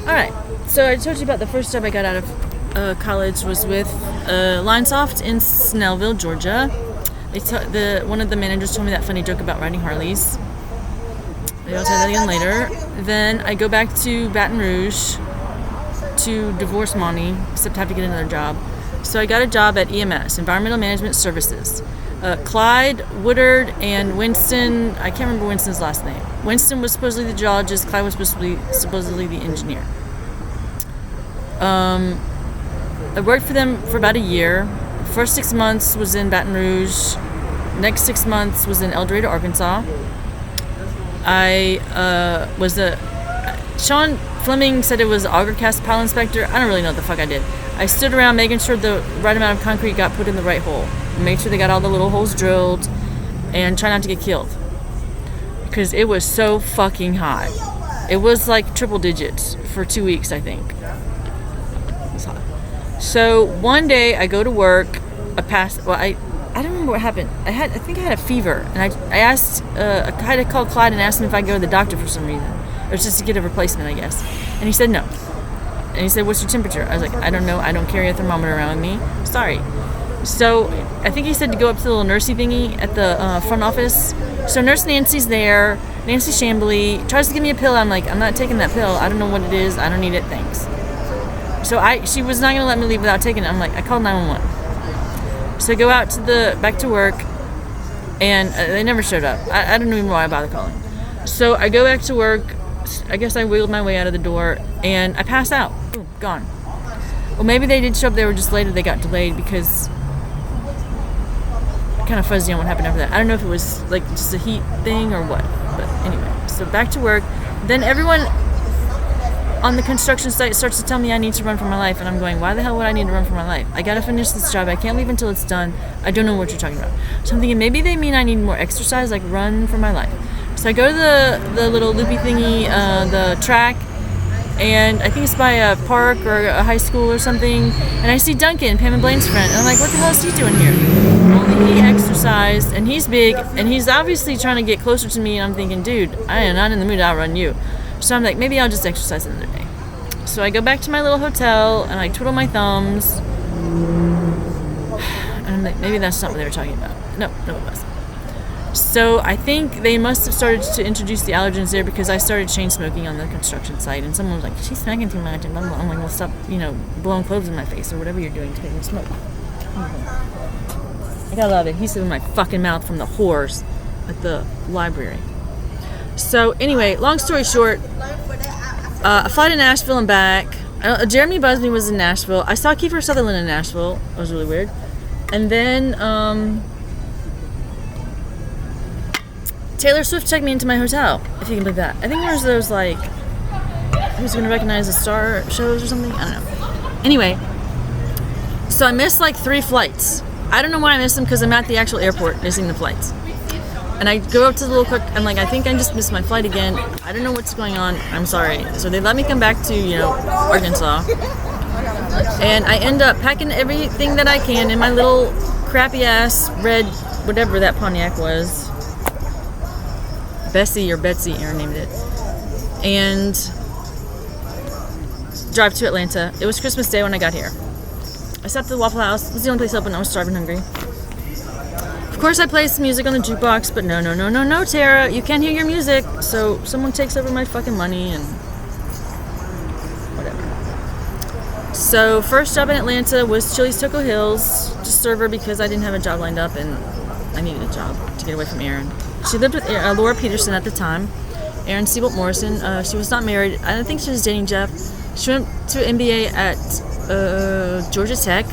Alright, so I told you about the first job I got out of college was with Linesoft in Snellville, Georgia. One of the managers told me that funny joke about riding Harleys. Maybe I'll tell that again later. Then I go back to Baton Rouge to divorce Monty, except have to get another job. So I got a job at EMS, Environmental Management Services. Clyde, Woodard, and Winston, I can't remember Winston's last name. Winston was supposedly the geologist, Clyde was supposedly the engineer. I worked for them for about a year. First 6 months was in Baton Rouge. Next 6 months was in El Dorado, Arkansas. Sean Fleming said it was auger cast pile inspector. I don't really know what the fuck I did. I stood around making sure the right amount of concrete got put in the right hole. Made sure they got all the little holes drilled, and try not to get killed. Because it was so fucking hot. It was like triple digits for 2 weeks, I think. It was hot. So one day I go to work. I don't remember what happened. I think I had a fever, and I asked. I had to call Clyde and ask him if I could go to the doctor for some reason, or just to get a replacement, I guess. And he said no. And he said, "What's your temperature?" I was like, "I don't know. I don't carry a thermometer around with me. Sorry." So I think he said to go up to the little nursey thingy at the front office. So Nurse Nancy's there. Nancy Chambly tries to give me a pill. I'm like, I'm not taking that pill. I don't know what it is. I don't need it. Thanks. So she was not going to let me leave without taking it. I'm like, I called 911. So I go out back to work, and they never showed up. I don't even know why I bothered calling. So I go back to work. I guess I wiggled my way out of the door, and I pass out. Boom, gone. Well, maybe they did show up. They were just later. They got delayed because kind of fuzzy on what happened after that. I don't know if it was like just a heat thing or what. But anyway, so back to work. Then everyone on the construction site starts to tell me I need to run for my life, and I'm going, why the hell would I need to run for my life? I gotta finish this job. I can't leave until it's done. I don't know what you're talking about. So I'm thinking maybe they mean I need more exercise, like run for my life. So I go to the little loopy thingy, the track, and I think it's by a park or a high school or something, and I see Duncan, Pam and Blaine's friend, and I'm like, what the hell is he doing here? Only he exercised, and he's big, and he's obviously trying to get closer to me, and I'm thinking, dude, I am not in the mood to outrun you. So I'm like, maybe I'll just exercise another day. So I go back to my little hotel, and I twiddle my thumbs, and I'm like, maybe that's not what they were talking about. No, it wasn't. So I think they must have started to introduce the allergens there because I started chain smoking on the construction site, and someone was like, she's smoking too much, and blah, blah, blah. I'm like, well, stop, blowing clothes in my face or whatever you're doing to make me smoke. I gotta love it. He's in my fucking mouth from the whores at the library. So anyway, long story short, I fly to Nashville and back. Jeremy Busby was in Nashville. I saw Kiefer Sutherland in Nashville. It was really weird. And then Taylor Swift checked me into my hotel, if you can believe that. I think there's those, like, who's going to recognize the star shows or something? I don't know. Anyway, so I missed, like, 3 flights. I don't know why I missed them, because I'm at the actual airport missing the flights. And I go up to the little clerk, I'm like, I think I just missed my flight again. I don't know what's going on. I'm sorry. So they let me come back to, Arkansas. And I end up packing everything that I can in my little crappy-ass red, whatever that Pontiac was. Bessie or Betsy, Aaron named it, and drive to Atlanta. It was Christmas Day when I got here. I stopped at the Waffle House. It was the only place open. I was starving hungry. Of course, I played some music on the jukebox, but no, Tara, you can't hear your music, so someone takes over my fucking money and whatever. So, first job in Atlanta was Chili's Toco Hills, just server because I didn't have a job lined up and I needed a job to get away from Aaron. She lived with Laura Peterson at the time. Aaron Seabolt Morrison. She was not married. I don't think she was dating Jeff. She went to MBA at Georgia Tech.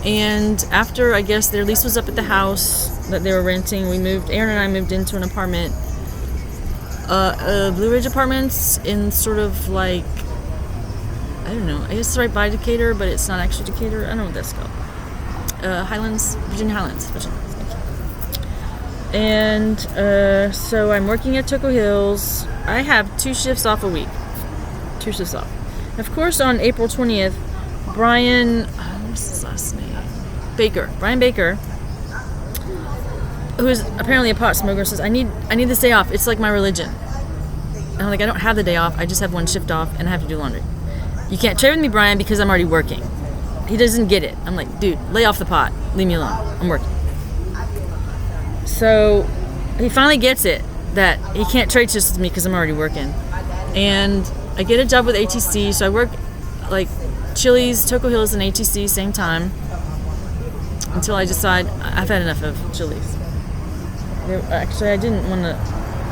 And after, I guess, their lease was up at the house that they were renting, Aaron and I moved into an apartment. Blue Ridge Apartments in sort of like, I don't know, I guess it's right by Decatur, but it's not actually Decatur. I don't know what that's called. Virginia Highlands. And so I'm working at Toco Hills. I have 2 shifts off a week. 2 shifts off. Of course, on April 20th, Brian, what's his last name? Brian Baker, who is apparently a pot smoker, says, I need this day off. It's like my religion. And I'm like, I don't have the day off. I just have one shift off, and I have to do laundry. You can't trade with me, Brian, because I'm already working. He doesn't get it. I'm like, dude, lay off the pot. Leave me alone. I'm working. So he finally gets it that he can't trade shifts with me because I'm already working. And I get a job with ATC. So I work like Chili's, Toco Hills, and ATC same time until I decide I've had enough of Chili's. Actually, I didn't want to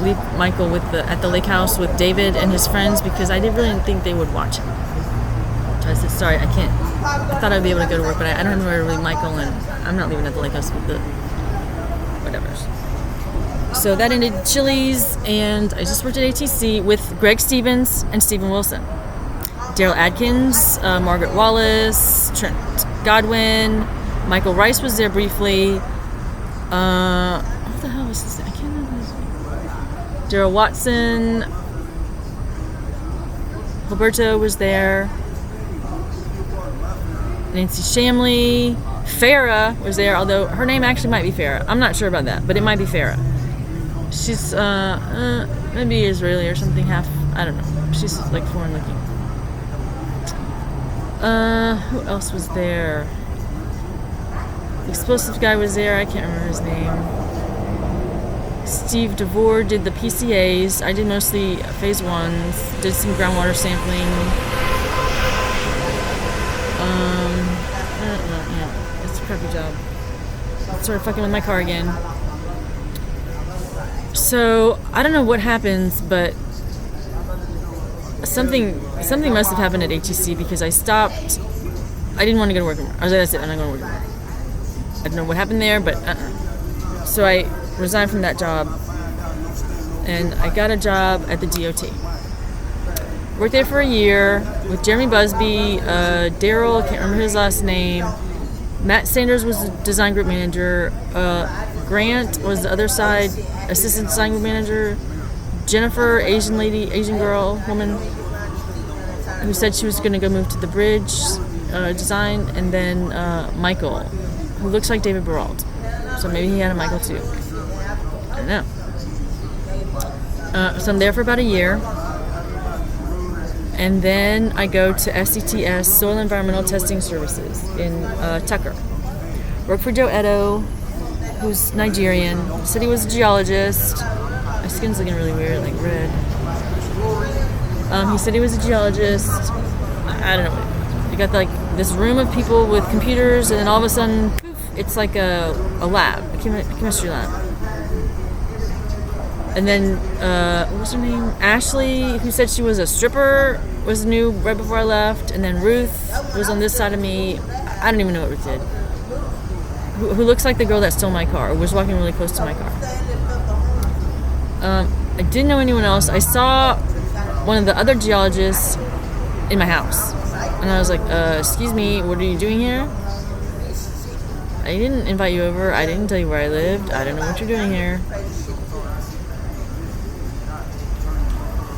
leave Michael at the lake house with David and his friends because I didn't think they would watch him. So I said, sorry, I can't. I thought I'd be able to go to work, but I don't know where to leave Michael, and I'm not leaving at the lake house with the whatevers. So that ended Chili's, and I just worked at ATC with Greg Stevens and Stephen Wilson. Daryl Adkins, Margaret Wallace, Trent Godwin, Michael Rice was there briefly. What the hell was his name? I can't remember his name. Daryl Watson, Roberto was there. Nancy Shamley, Farah was there, although her name actually might be Farah. I'm not sure about that, but it might be Farah. She's maybe Israeli or something, half, I don't know. She's like foreign looking. Who else was there? The explosive guy was there, I can't remember his name. Steve DeVore did the PCAs. I did mostly phase ones, did some groundwater sampling. I don't know, yeah, it's a crappy job. Sort of fucking with my car again. So, I don't know what happens, but something must have happened at HEC because I stopped. I didn't want to go to work anymore. I was like, that's it, I'm not going to work anymore. I don't know what happened there, but So I resigned from that job, and I got a job at the DOT. Worked there for a year with Jeremy Busby, Daryl, I can't remember his last name. Matt Sanders was the design group manager. Grant was the other side, assistant design group manager. Jennifer, Asian girl, woman, who said she was going to go move to the bridge design. And then Michael, who looks like David Baralt. So maybe he had a Michael too. I don't know. So I'm there for about a year. And then I go to SETS, Soil Environmental Testing Services, in Tucker. Work for Joe Edo, who's Nigerian. Said he was a geologist. My skin's looking really weird, like red. He said he was a geologist. I don't know. You got like this room of people with computers, and then all of a sudden, poof, it's like a lab, a chemistry lab. And then, what was her name? Ashley, who said she was a stripper, was new right before I left. And then Ruth was on this side of me. I don't even know what Ruth did. Who looks like the girl that stole my car, or was walking really close to my car. I didn't know anyone else. I saw one of the other geologists in my house. And I was like, excuse me, what are you doing here? I didn't invite you over. I didn't tell you where I lived. I don't know what you're doing here.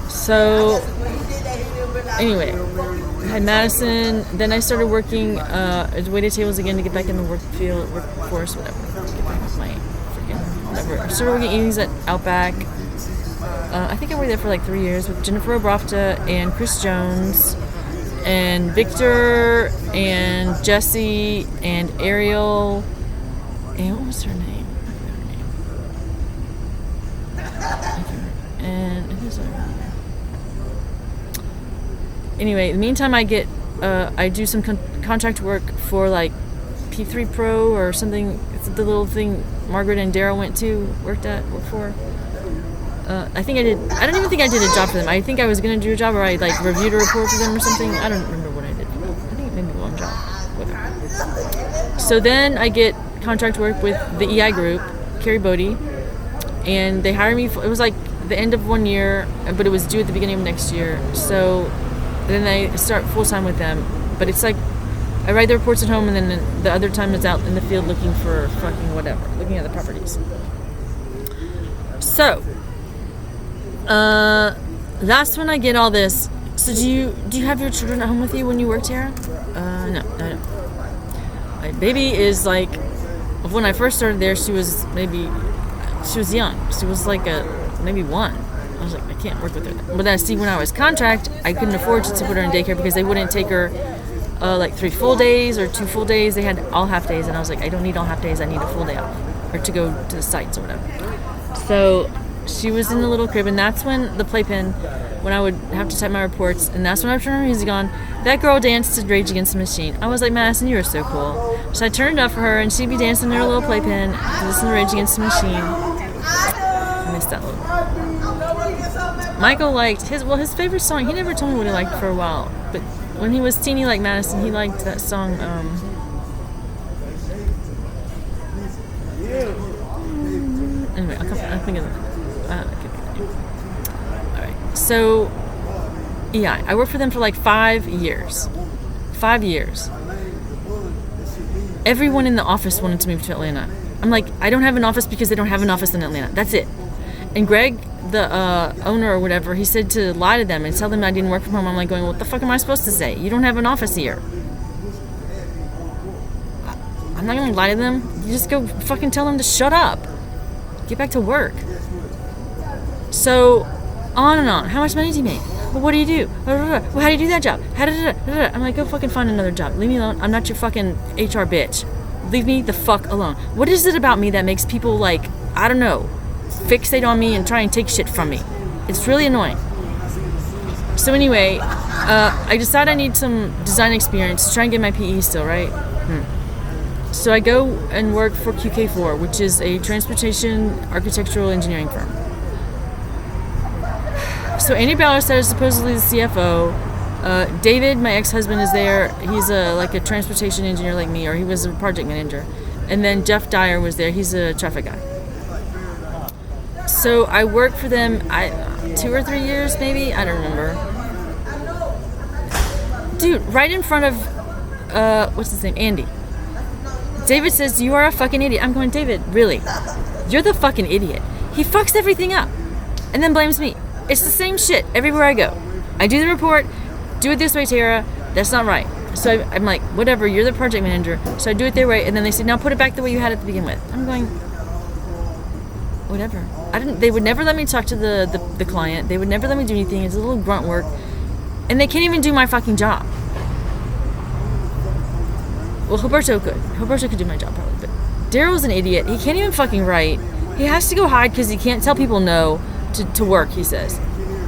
So, anyway, I had Madison. Then I started working, waited tables again to get back in the workforce, whatever. Get back with my freaking whatever. I started working evenings at Outback. I think I worked there for like 3 years with Jennifer Obrofta and Chris Jones and Victor and Jesse and Ariel. And what was her name? And who's her? Anyway, in the meantime, I do some contract work for like P3 Pro or something. It's the little thing Margaret and Daryl worked for. I think I did. I don't even think I did a job for them. I think I was going to do a job, or I like reviewed a report for them or something. I don't remember what I did. I think maybe one job with them. So then I get contract work with the EI group, Carrie Bodie, and they hire me. It was like the end of 1 year, but it was due at the beginning of next year. So then I start full time with them. But it's like I write the reports at home, and then the other time is out in the field looking for fucking whatever, looking at the properties. So that's when I get all this. So do you have your children at home with you when you worked here? No, I don't. My baby is like, when I first started there, she was young. She was like maybe 1. I was like, I can't work with her. But then, see, when I was contract, I couldn't afford to put her in daycare because they wouldn't take her like 3 full days or 2 full days. They had all half days, and I was like, I don't need all half days. I need a full day off, or to go to the sites or whatever. So she was in the little crib, and that's when the playpen, when I would have to type my reports, and that's when I would turn my music on. That girl danced to Rage Against the Machine. I was like, Madison, you are so cool. So I turned it up for her, and she'd be dancing in her little playpen to listen to Rage Against the Machine. I missed that little. Michael liked his favorite song. He never told me what he liked for a while, but when he was teeny like Madison, he liked that song. Anyway, I'll think of it. Alright, so yeah, I worked for them for like 5 years. 5 years. Everyone in the office wanted to move to Atlanta. I'm like, I don't have an office because they don't have an office in Atlanta. That's it. And Greg, the owner or whatever, he said to lie to them and tell them I didn't work from home. I'm like going, what the fuck am I supposed to say? You don't have an office here. I'm not gonna lie to them. You just go fucking tell them to shut up. Get back to work. So, on and on. How much money do you make? Well, what do you do? Well, how do you do that job? I'm like, go fucking find another job. Leave me alone. I'm not your fucking HR bitch. Leave me the fuck alone. What is it about me that makes people like, I don't know, fixate on me and try and take shit from me? It's really annoying. So anyway, I decide I need some design experience to try and get my PE still, right? So I go and work for QK4, which is a transportation architectural engineering firm. So Andy Ballerstedt is supposedly the CFO. David, my ex-husband, is there. He's like a transportation engineer like me, or he was a project manager. And then Jeff Dyer was there. He's a traffic guy. So I worked for them 2 or 3 years, maybe. I don't remember. Dude, right in front of, what's his name? Andy. David says, you are a fucking idiot. I'm going, David, really? You're the fucking idiot. He fucks everything up and then blames me. It's the same shit everywhere I go. I do the report, do it this way, Tara. That's not right. So I'm like, whatever, you're the project manager. So I do it their way, and then they say, now put it back the way you had it to begin with. I'm going, whatever. They would never let me talk to the client. They would never let me do anything. It's a little grunt work. And they can't even do my fucking job. Well, Roberto could. Roberto could do my job probably, but Daryl's an idiot. He can't even fucking write. He has to go hide because he can't tell people no to work, he says.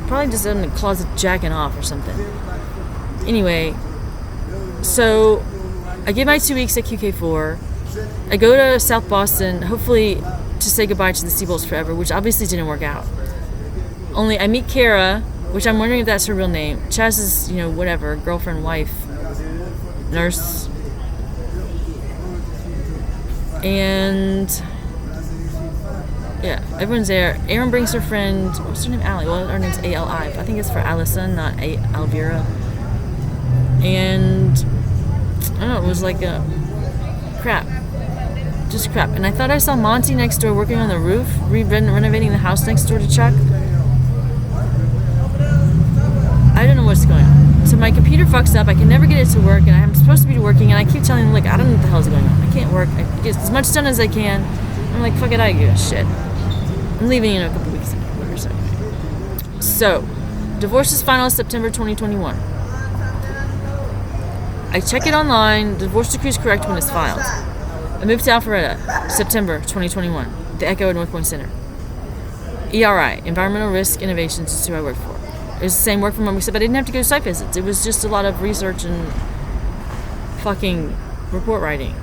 Probably just in the closet jacking off or something. Anyway, so I get my 2 weeks at QK4. I go to South Boston, hopefully to say goodbye to the Seabolts forever, which obviously didn't work out. Only I meet Kara, which I'm wondering if that's her real name. Chaz's, whatever, girlfriend, wife, nurse. And yeah, everyone's there. Aaron brings her friend, what's her name? Allie. Well, her name's A-L-I. I think it's for Allison, not Alvira. And I don't know, it was like crap. Just crap. And I thought I saw Monty next door working on the roof, renovating the house next door to Chuck. I don't know what's going on. So my computer fucks up. I can never get it to work, and I'm supposed to be working, and I keep telling them, like, I don't know what the hell's going on. I can't work. I get as much done as I can. I'm like, fuck it, I give a shit. I'm leaving in a couple weeks or so. So, divorce is final September 2021. I check it online. The divorce decree is correct when it's filed. I moved to Alpharetta, September 2021. The Echo at North Point Center. ERI, Environmental Risk Innovations, is who I work for. It was the same work from home, except I didn't have to go to site visits. It was just a lot of research and fucking report writing.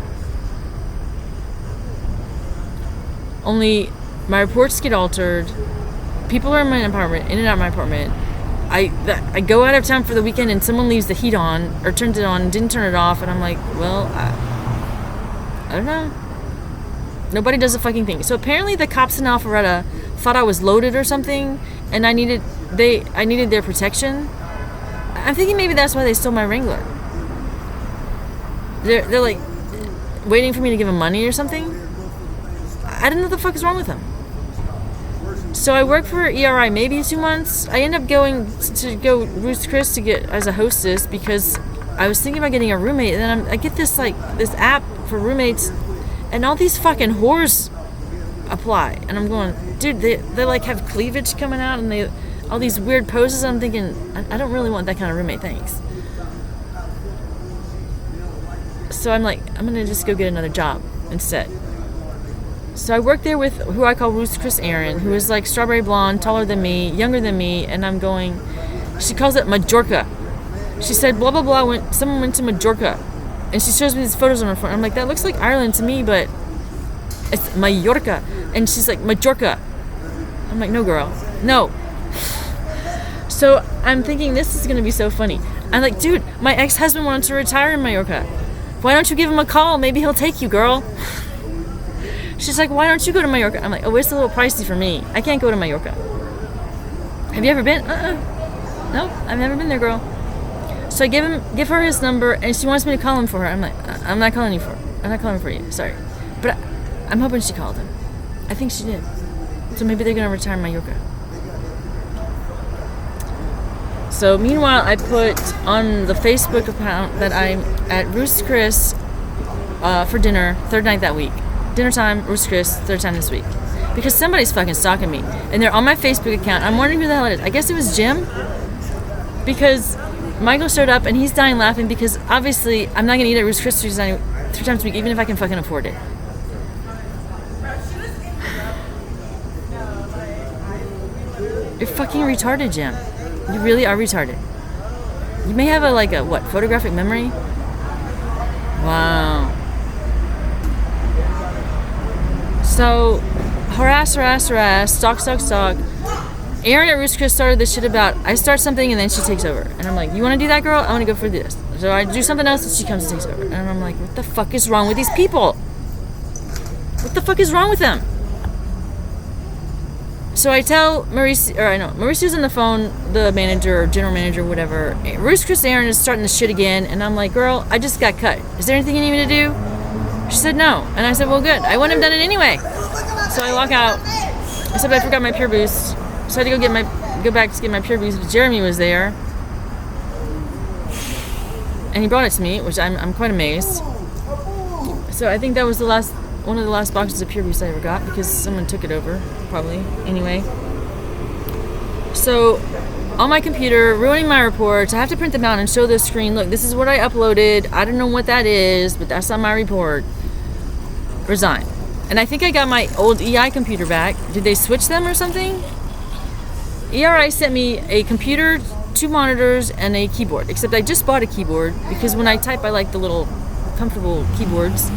Only my reports get altered. People are in my apartment, in and out of my apartment. I go out of town for the weekend and someone leaves the heat on or turns it on, didn't turn it off, and I'm like, well, I don't know. Nobody does a fucking thing. So apparently the cops in Alpharetta thought I was loaded or something, and I needed their protection. I'm thinking maybe that's why they stole my Wrangler. They're like waiting for me to give them money or something. I don't know what the fuck is wrong with them. So I worked for ERI maybe 2 months. I ended up going to Ruth's Chris to get as a hostess because I was thinking about getting a roommate, and then I get this app for roommates, and all these fucking whores apply. And I'm going, dude, they like have cleavage coming out and they all these weird poses. I'm thinking, I don't really want that kind of roommate, thanks. So I'm like, I'm gonna just go get another job instead. So I work there with who I call Ruth Chris Aaron, who is like strawberry blonde, taller than me, younger than me, and I'm going, she calls it Majorca. She said, blah, blah, blah, someone went to Majorca. And she shows me these photos on her phone. I'm like, that looks like Ireland to me, but it's Mallorca. And she's like, Majorca. I'm like, no, girl, no. So I'm thinking this is going to be so funny. I'm like, dude, my ex-husband wanted to retire in Mallorca. Why don't you give him a call? Maybe he'll take you, girl. She's like, why don't you go to Mallorca? I'm like, oh, it's a little pricey for me. I can't go to Mallorca. Have you ever been? Nope, I've never been there, girl. So I give her his number, and she wants me to call him for her. I'm like, I'm not calling for you. Sorry. But I'm hoping she called him. I think she did. So maybe they're going to retire in Mallorca. So meanwhile, I put on the Facebook account that I'm at Ruth's Chris for dinner, third night that week. Dinner time, Ruth's Chris, third time this week. Because somebody's fucking stalking me. And they're on my Facebook account. I'm wondering who the hell it is. I guess it was Jim. Because Michael showed up and he's dying laughing because obviously I'm not going to eat at Ruth's Chris 3 times a week, even if I can fucking afford it. You're fucking retarded, Jim. You really are retarded. You may have a photographic memory? Wow. So, harass, stalk. Erin at Ruth's Chris started this shit about, I start something and then she takes over. And I'm like, you want to do that, girl? I want to go for this. So I do something else and she comes and takes over. And I'm like, what the fuck is wrong with these people? What the fuck is wrong with them? So I tell Mauricio's on the phone, the manager or general manager, whatever. Ruth's Chris Aaron is starting this shit again. And I'm like, girl, I just got cut. Is there anything you need me to do? She said no. And I said, well, good. I wouldn't have done it anyway. So I walk out. I said, I forgot my Pure Boost. So I had to go back to get my Pure Boost. But Jeremy was there. And he brought it to me, which I'm quite amazed. So I think that was one of the last boxes of Pure Boost I ever got because someone took it over, probably. Anyway. So on my computer, ruining my reports, I have to print them out and show the screen. Look, this is what I uploaded. I don't know what that is, but that's on my report. Resign. And I think I got my old EI computer back. Did they switch them or something? ERI sent me a computer, 2 monitors, and a keyboard. Except I just bought a keyboard because when I type, I like the little comfortable keyboards.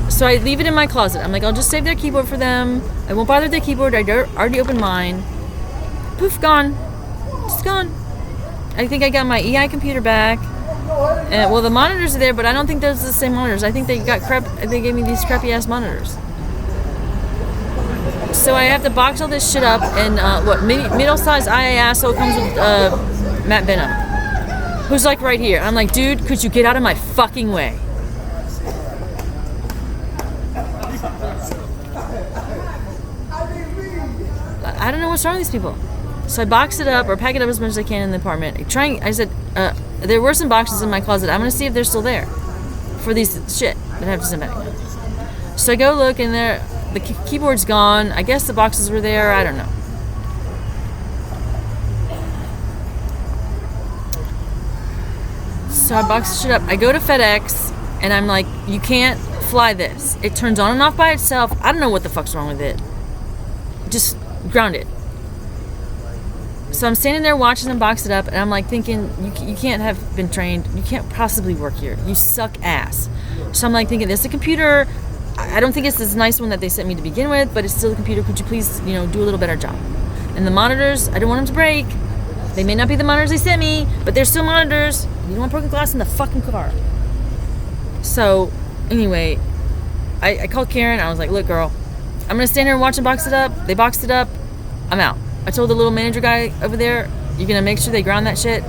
So I leave it in my closet. I'm like, I'll just save their keyboard for them. I won't bother their keyboard. I already opened mine. Poof, gone. It's gone. I think I got my EI computer back. Well, the monitors are there, but I don't think those are the same monitors. I think they gave me these crappy ass monitors. So I have to box all this shit up, and middle-sized IA asshole comes with Matt Benham, who's like right here. I'm like, dude, could you get out of my fucking way? I don't know what's wrong with these people. So I box it up or pack it up as much as I can in the apartment. I said, there were some boxes in my closet. I'm going to see if they're still there for these shit that I have to send back. So I go look and the keyboard's gone. I guess the boxes were there. I don't know. So I box the shit up. I go to FedEx and I'm like, you can't fly this. It turns on and off by itself. I don't know what the fuck's wrong with it. Just grounded. So I'm standing there watching them box it up, and I'm like thinking, you can't have been trained. You can't possibly work here. You suck ass. So I'm like thinking, this is a computer. I don't think it's this nice one that they sent me to begin with, but it's still a computer. Could you please, do a little better job? And the monitors, I don't want them to break. They may not be the monitors they sent me, but they're still monitors. You don't want broken glass in the fucking car. So anyway, I called Karen. I was like, look, girl, I'm going to stand here and watch them box it up. They boxed it up. I'm out. I told the little manager guy over there, you're going to make sure they ground that shit.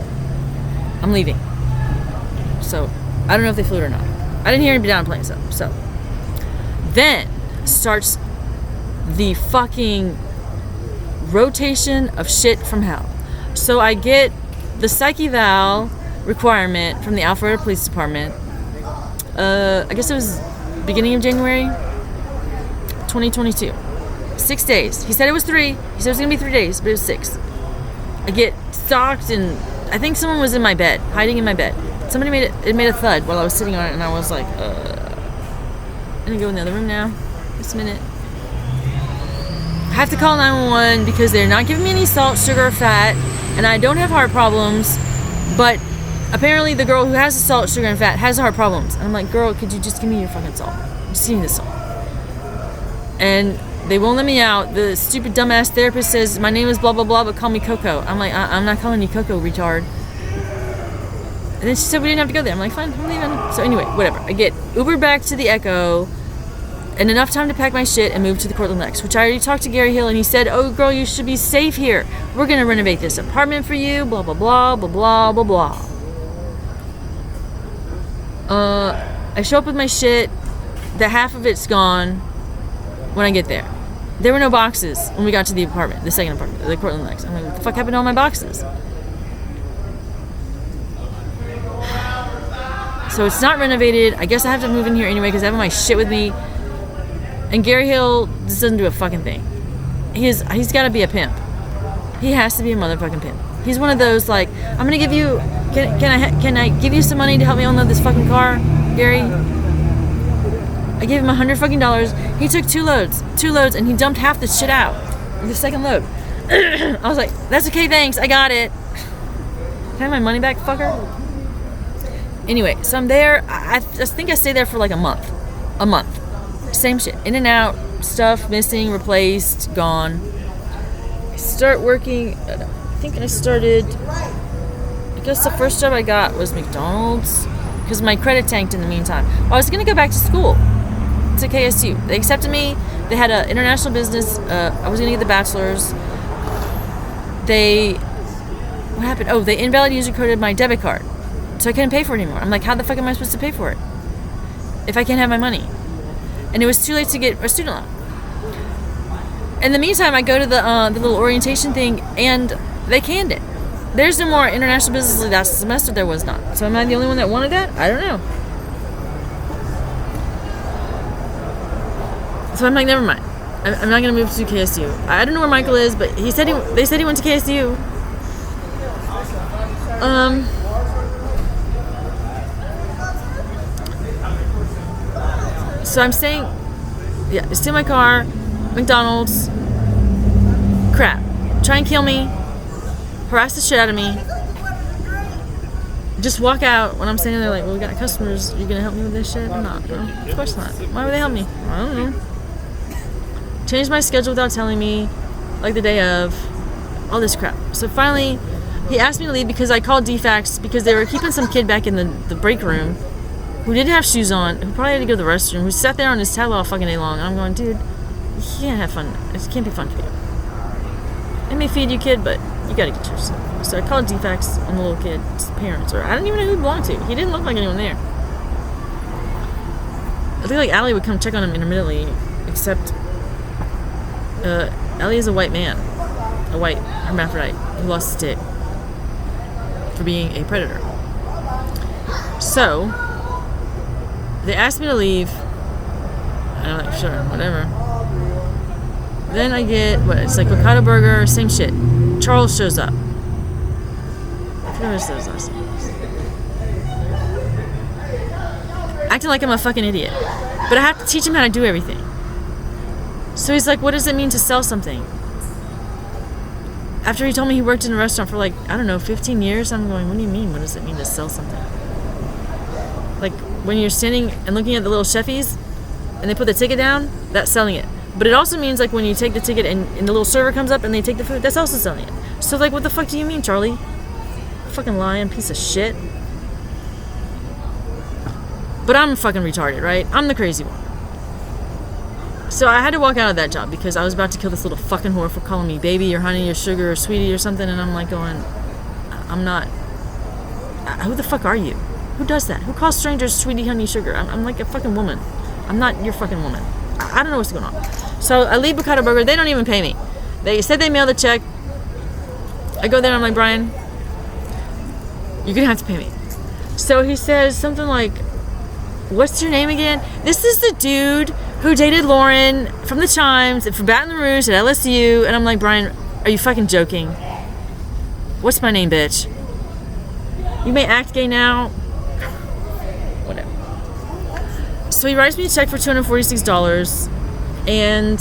I'm leaving. So, I don't know if they flew it or not. I didn't hear anybody downplaying stuff. So, then starts the fucking rotation of shit from hell. So, I get the psych eval requirement from the Alpharetta Police Department. I guess it was beginning of January. 2022. 6 days. He said it was 3. He said it was going to be 3 days, but it was 6. I get stalked, and I think someone was in my bed, hiding in my bed. Somebody made a thud while I was sitting on it, and I was like, I'm going to go in the other room now. Just a minute. I have to call 911 because they're not giving me any salt, sugar, or fat, and I don't have heart problems, but apparently the girl who has the salt, sugar, and fat has heart problems. And I'm like, girl, could you just give me your fucking salt? Just give me the salt. And they won't let me out. The stupid dumbass therapist says, my name is blah, blah, blah, but call me Coco. I'm like, I'm not calling you Coco, retard. And then she said we didn't have to go there. I'm like, fine, I'm leaving. So anyway, whatever. I get Ubered back to the Echo and enough time to pack my shit and move to the Cortland Lex, which I already talked to Gary Hill, and he said, oh, girl, you should be safe here. We're going to renovate this apartment for you, blah, blah, blah, blah, blah, blah, blah. I show up with my shit. The half of it's gone when I get there. There were no boxes when we got to the apartment, the second apartment, the Cortland Lex. I'm like, what the fuck happened to all my boxes? So it's not renovated. I guess I have to move in here anyway because I have my shit with me. And Gary Hill just doesn't do a fucking thing. He's got to be a pimp. He has to be a motherfucking pimp. He's one of those like, I'm gonna give you, can I give you some money to help me unload this fucking car, Gary? I gave him $100 He took 2 loads, and he dumped half the shit out. The second load. I was like, that's okay, thanks, I got it. Can I have my money back, fucker? Anyway, so I'm there. I just think I stayed there for like a month. Same shit. In and out, stuff missing, replaced, gone. I start working. I think I started. I guess the first job I got was McDonald's because my credit tanked in the meantime. I was gonna go back to school to KSU. They accepted me. They had an international business. I was gonna get the bachelor's. What happened? Oh, they invalid user coded my debit card. So I couldn't pay for it anymore. I'm like, how the fuck am I supposed to pay for it if I can't have my money? And it was too late to get a student loan. In the meantime, I go to the little orientation thing, and they canned it. There's no more international business that semester. There was not. So am I the only one that wanted that? I don't know. So I'm like, never mind. I'm not gonna move to KSU. I don't know where Michael is, but they said he went to KSU. So I'm staying, just in my car, McDonald's, crap, try and kill me, harass the shit out of me, just walk out when I'm standing there like, well, we got customers, you gonna help me with this shit or not? No, of course not. Why would they help me? I don't know. Change my schedule without telling me, like the day of, all this crap. So finally, he asked me to leave because I called DFAX because they were keeping some kid back in the break room who didn't have shoes on, who probably had to go to the restroom, who sat there on his towel all fucking day long. And I'm going, dude, you can't have fun. It can't be fun for you. It may feed you, kid, but you gotta get yourself. So I called DFAX on the little kid's parents, or I didn't even know who he belonged to. He didn't look like anyone there. I think like Allie would come check on him intermittently, except Allie is a white man, a white hermaphrodite who lost his dick for being a predator. So they asked me to leave, and I'm like, sure, whatever. Then I get, it's like Bocado Burger, same shit. Charles shows up. I forgot what his last name is. Acting like I'm a fucking idiot. But I have to teach him how to do everything. So he's like, what does it mean to sell something? After he told me he worked in a restaurant for like, I don't know, 15 years, I'm going, what do you mean? What does it mean to sell something? Like, when you're standing and looking at the little chefies and they put the ticket down, that's selling it. But it also means like when you take the ticket and the little server comes up and they take the food, that's also selling it. So like, what the fuck do you mean, Charlie? Fucking lying piece of shit. But I'm fucking retarded, right? I'm the crazy one. So I had to walk out of that job because I was about to kill this little fucking whore for calling me baby or honey or sugar or sweetie or something, and I'm like going, I'm not. Who the fuck are you? Who does that? Who calls strangers sweetie, honey, sugar? I'm like a fucking woman. I'm not your fucking woman. I don't know what's going on. So I leave Bocado Burger. They don't even pay me. They said they mailed the check. I go there and I'm like, Brian, you're going to have to pay me. So he says something like, what's your name again? This is the dude who dated Lauren from the Chimes and from Baton Rouge at LSU. And I'm like, Brian, are you fucking joking? What's my name, bitch? You may act gay now. Whatever. So he writes me a check for $246, and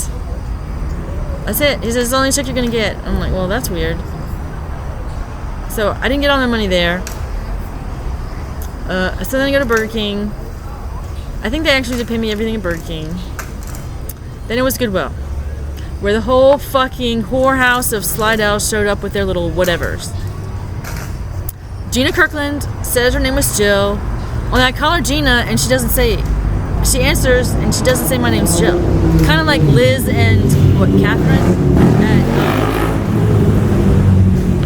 that's it. He says, it's the only check you're gonna get. I'm like, well, that's weird. So I didn't get all my money there. So then I go to Burger King. I think they actually did pay me everything at Burger King. Then it was Goodwill, where the whole fucking whorehouse of Slidell showed up with their little whatevers. Gina Kirkland says her name was Jill. Well, I call her Gina, and she doesn't say. She answers, and she doesn't say my name's Jill. Kind of like Liz and Catherine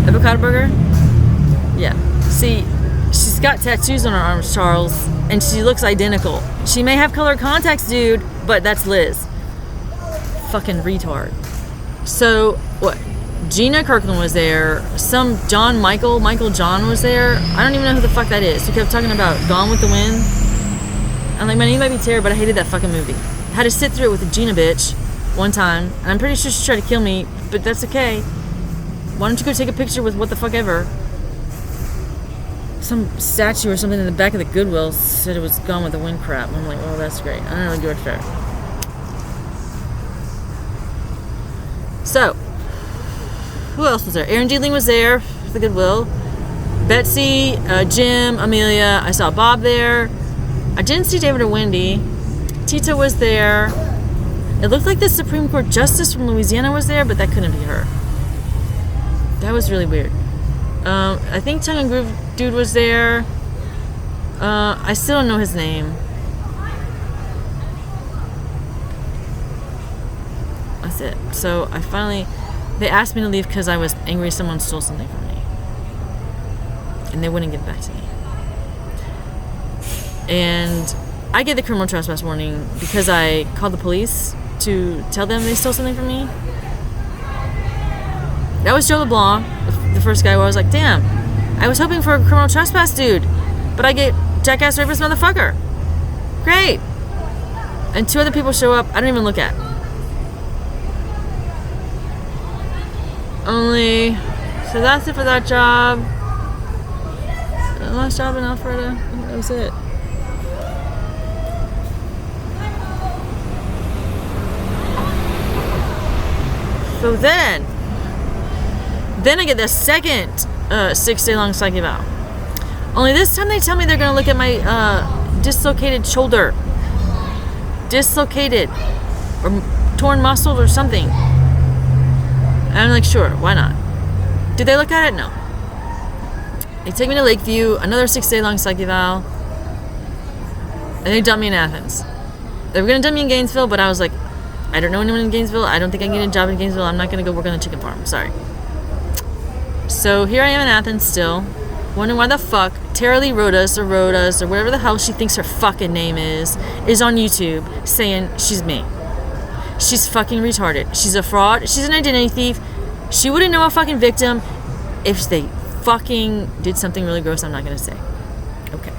at Avocado Burger. Yeah. See, she's got tattoos on her arms, Charles, and she looks identical. She may have colored contacts, dude, but that's Liz. Fucking retard. So, what? Gina Kirkland was there. Some Michael John was there. I don't even know who the fuck that is. He kept talking about Gone with the Wind. I'm like, my name might be Tara, but I hated that fucking movie. I had to sit through it with a Gina bitch one time, and I'm pretty sure she tried to kill me, but that's okay. Why don't you go take a picture with what the fuck ever? Some statue or something in the back of the Goodwill said it was Gone with the Wind crap. I'm like, well, that's great. I don't really give a shit. So, who else was there? Aaron Dealing was there for the Goodwill. Betsy, Jim, Amelia. I saw Bob there. I didn't see David or Wendy. Tita was there. It looked like the Supreme Court Justice from Louisiana was there, but that couldn't be her. That was really weird. I think Tongue and Groove dude was there. I still don't know his name. That's it. So they asked me to leave because I was angry someone stole something from me. And they wouldn't give it back to me. And I get the criminal trespass warning because I called the police to tell them they stole something from me. That was Joe LeBlanc, the first guy where I was like, damn, I was hoping for a criminal trespass dude, but I get jackass rapist motherfucker. Great. And 2 other people show up I don't even look at. So that's it for that job. The last job in Alpharetta, that was it. So then I get the second 6-day-long psych eval. Only this time they tell me they're going to look at my dislocated shoulder. Dislocated. Or torn muscle or something. And I'm like, sure, why not? Did they look at it? No. They take me to Lakeview, another 6-day-long psych eval. And they dump me in Athens. They were going to dump me in Gainesville, but I was like, I don't know anyone in Gainesville. I don't think I can get a job in Gainesville. I'm not going to go work on the chicken farm. Sorry. So here I am in Athens still, wondering why the fuck Tara Lee Rodas or whatever the hell she thinks her fucking name is on YouTube saying she's me. She's fucking retarded. She's a fraud. She's an identity thief. She wouldn't know a fucking victim if they fucking did something really gross I'm not going to say. Okay.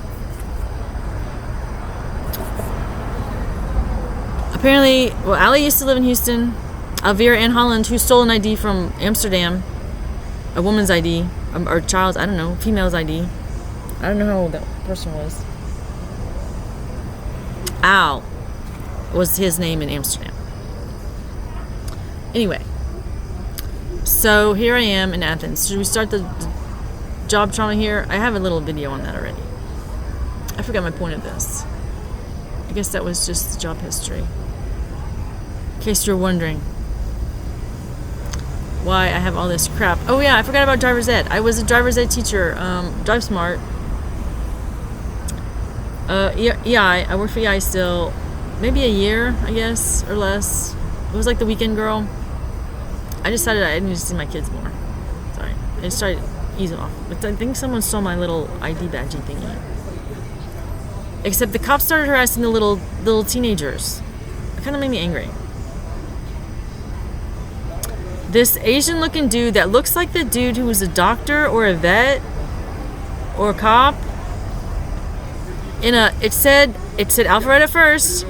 Apparently, well, Allie used to live in Houston. Alvira Ann Holland, who stole an ID from Amsterdam. A woman's ID. Or child's, I don't know. Female's ID. I don't know how old that person was. Al was his name in Amsterdam. Anyway. So here I am in Athens. Should we start the job trauma here? I have a little video on that already. I forgot my point of this. I guess that was just the job history. In case you're wondering why I have all this crap. Oh yeah, I forgot about driver's ed. I was a driver's ed teacher. Drive Smart. EI. I work for EI still. Maybe a year, I guess, or less. It was like the weekend girl. I decided I needed to see my kids more. Sorry. I just tried to ease it off. But I think someone stole my little ID badging thingy. Except the cops started harassing the little teenagers. It kind of made me angry. This Asian looking dude that looks like the dude who was a doctor or a vet or a cop. It said Alpharetta first.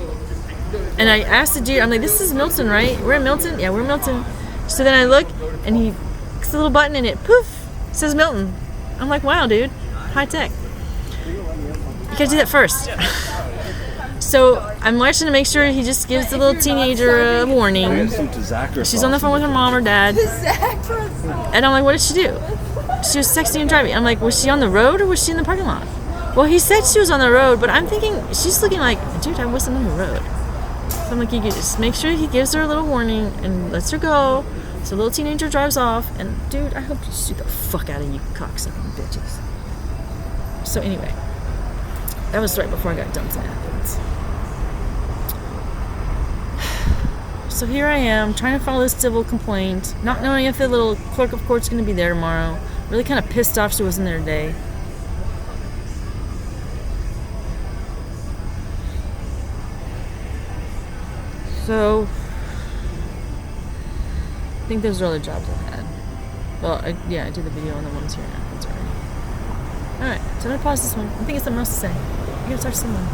And I asked the dude, I'm like, this is Milton, right? We're in Milton? Yeah, we're in Milton. So then I look, and he clicks a little button, and it, poof, says Milton. I'm like, wow, dude, high tech. You gotta do that first. So I'm watching to make sure he just gives the little teenager a warning. She's on the phone with her mom or dad. And I'm like, what did she do? She was texting and driving. I'm like, was she on the road or was she in the parking lot? Well, he said she was on the road, but I'm thinking, she's looking like, dude, I wasn't on the road. So I'm like, you just make sure he gives her a little warning and lets her go. So the little teenager drives off. And dude, I hope you shoot the fuck out of you cocksucking bitches. So anyway, that was right before I got dumped in Athens. So here I am, trying to file this civil complaint, not knowing if the little clerk of court's going to be there tomorrow. Really kind of pissed off she wasn't there today. So, I think those are all the jobs I had. Well, I did the video on the ones here in Athens already. Alright, so I'm going to pause this one. I think it's something else to say. I gotta talk to someone.